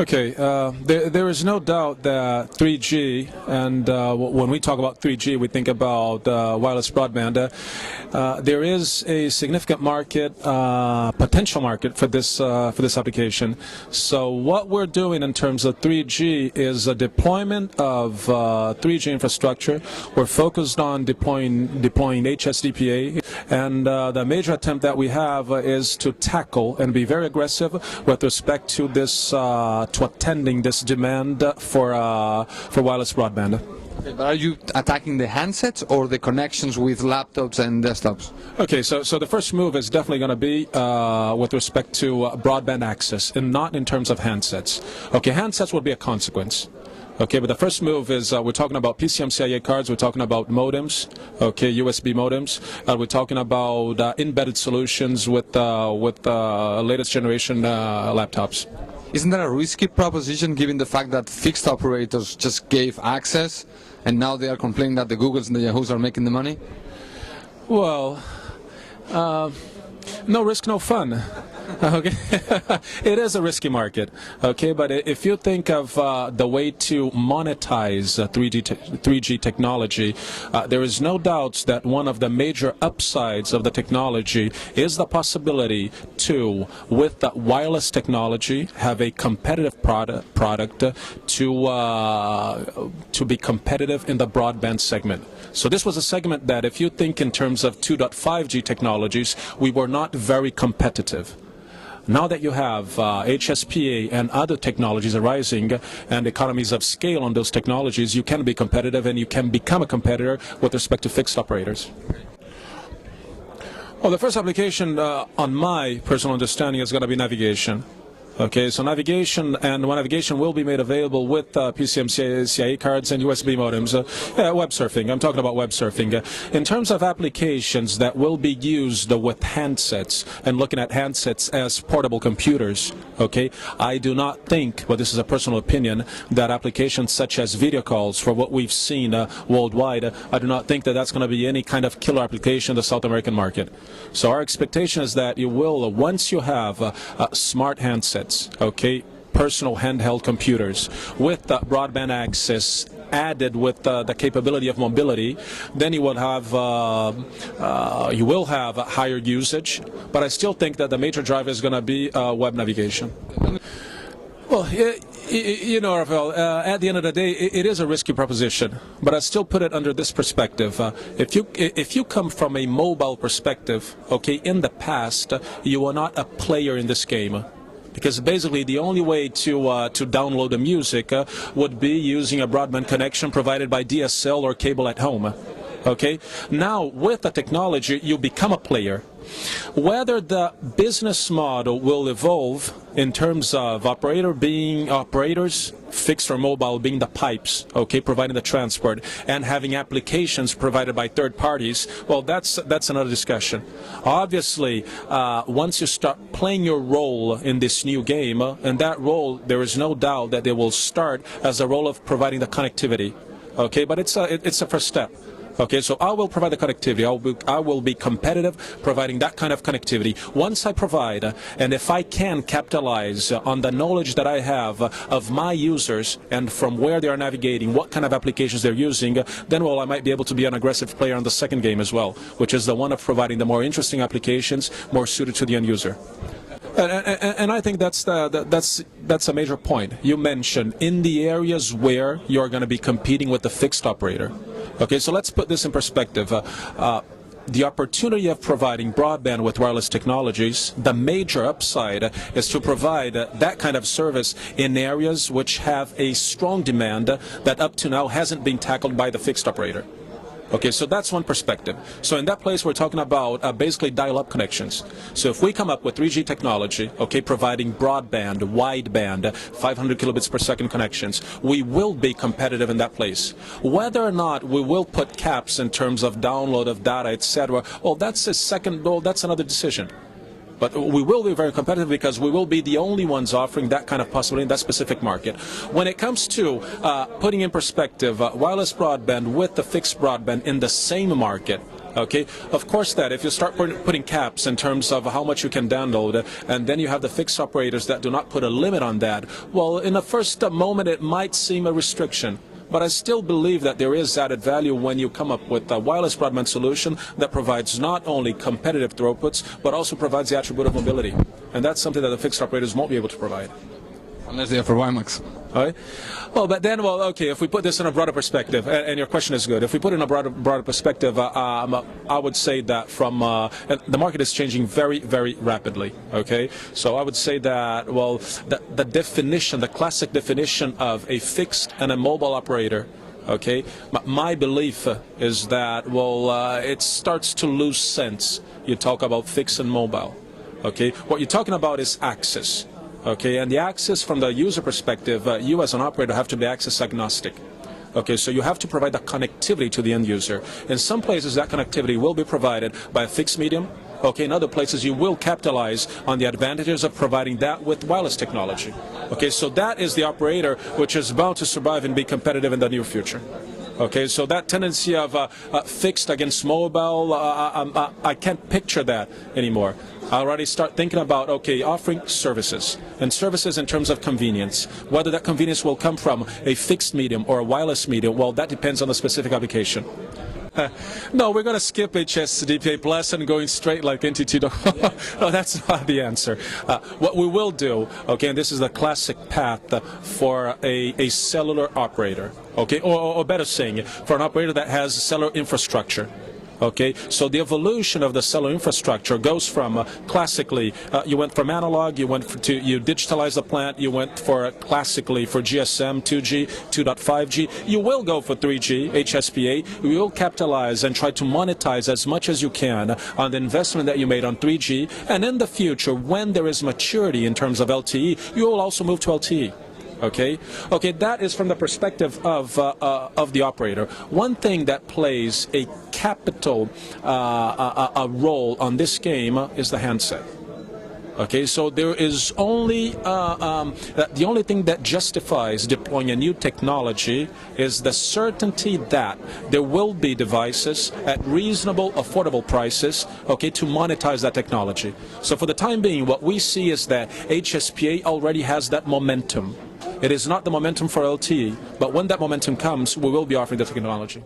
Okay, there is no doubt that 3G, and when we talk about 3G, we think about wireless broadband. There is a significant market, potential market for this application. So what we're doing in terms of 3G is a deployment of 3G infrastructure. We're focused on deploying HSDPA, and the major attempt that we have is to tackle and be very aggressive with respect to this. To attending this demand for wireless broadband. Okay, but are you attacking the handsets or the connections with laptops and desktops? Okay, so the first move is definitely going to be with respect to broadband access, and not in terms of handsets. Okay, handsets will be a consequence. Okay, but the first move is we're talking about PCMCIA cards, we're talking about modems, okay, USB modems, we're talking about embedded solutions with latest generation laptops. Isn't that a risky proposition given the fact that fixed operators just gave access and now they are complaining that the Googles and the Yahoos are making the money? Well, no risk, no fun. Okay, it is a risky market. Okay, but if you think of the way to monetize 3G technology, there is no doubt that one of the major upsides of the technology is the possibility to, with the wireless technology, have a competitive product to be competitive in the broadband segment. So this was a segment that, if you think in terms of 2.5G technologies, we were not very competitive. Now that you have HSPA and other technologies arising and economies of scale on those technologies, you can be competitive and you can become a competitor with respect to fixed operators. Well, the first application, on my personal understanding, is going to be navigation. Okay, so navigation will be made available with PCMCIA cards and USB modems. Web surfing, I'm talking about web surfing. In terms of applications that will be used with handsets, and looking at handsets as portable computers, okay, I do not think, but this is a personal opinion, that applications such as video calls, for what we've seen worldwide, I do not think that that's going to be any kind of killer application in the South American market. So our expectation is that you will, once you have smart handsets, okay, personal handheld computers with broadband access added with the capability of mobility, then you will have higher usage. But I still think that the major driver is going to be web navigation. Well, you know, Rafael, at the end of the day, it is a risky proposition, but I still put it under this perspective. If you come from a mobile perspective, okay, in the past, you were not a player in this game. Because basically the only way to download the music would be using a broadband connection provided by DSL or cable at home. Okay? Now, with the technology, you become a player. Whether the business model will evolve in terms of operators, fixed or mobile, being the pipes, okay, providing the transport, and having applications provided by third parties, well, that's another discussion. Obviously, once you start playing your role in this new game, and that role, there is no doubt that they will start as a role of providing the connectivity, okay, but it's a first step. Okay, so I will provide the connectivity. I will be competitive providing that kind of connectivity. Once I provide, and if I can capitalize on the knowledge that I have of my users and from where they are navigating, what kind of applications they're using, then, well, I might be able to be an aggressive player on the second game as well, which is the one of providing the more interesting applications more suited to the end user. And I think that's a major point. You mentioned in the areas where you're going to be competing with the fixed operator. Okay, so let's put this in perspective. The opportunity of providing broadband with wireless technologies, the major upside is to provide that kind of service in areas which have a strong demand that up to now hasn't been tackled by the fixed operator. Okay, so that's one perspective. So in that place, we're talking about basically dial-up connections. So if we come up with 3G technology, okay, providing broadband, wideband, 500 kilobits per second connections, we will be competitive in that place. Whether or not we will put caps in terms of download of data, etc., well, that's that's another decision. But we will be very competitive because we will be the only ones offering that kind of possibility in that specific market. When it comes to putting in perspective wireless broadband with the fixed broadband in the same market, Okay, of course that if you start putting caps in terms of how much you can download, and then you have the fixed operators that do not put a limit on that, well, in the first moment it might seem a restriction. But I still believe that there is added value when you come up with a wireless broadband solution that provides not only competitive throughputs, but also provides the attribute of mobility. And that's something that the fixed operators won't be able to provide. Unless they offer WiMAX. All right. Well, but then, okay, if we put this in a broader perspective, and your question is good, if we put it in a broader perspective, I would say that the market is changing very, very rapidly, okay? So I would say that, well, the definition, the classic definition of a fixed and a mobile operator, okay, my belief is that, well, it starts to lose sense. You talk about fixed and mobile, okay? What you're talking about is access. Okay, and the access from the user perspective, you as an operator have to be access agnostic. Okay, so you have to provide the connectivity to the end user. In some places, that connectivity will be provided by a fixed medium. Okay, in other places, you will capitalize on the advantages of providing that with wireless technology. Okay, so that is the operator which is bound to survive and be competitive in the near future. Okay, so that tendency of fixed against mobile, I can't picture that anymore. I already start thinking about, okay, offering services, and services in terms of convenience. Whether that convenience will come from a fixed medium or a wireless medium, well, that depends on the specific application. No, we're going to skip HSDPA Plus and going straight like NTT. No, that's not the answer. What we will do, okay, and this is the classic path for a cellular operator, okay, or better saying, for an operator that has cellular infrastructure. Okay, so the evolution of the cellular infrastructure goes from classically, you went from analog, you digitalized the plant, you went for classically for GSM, 2G, 2.5G. You will go for 3G, HSPA. You will capitalize and try to monetize as much as you can on the investment that you made on 3G. And in the future, when there is maturity in terms of LTE, you will also move to LTE. Okay, that is from the perspective of the operator. One thing that plays a capital a role on this game is the handset. Okay, so there is only the only thing that justifies deploying a new technology is the certainty that there will be devices at reasonable, affordable prices, okay, to monetize that technology. So for the time being, what we see is that HSPA already has that momentum. It is not the momentum for LTE, but when that momentum comes, we will be offering the technology.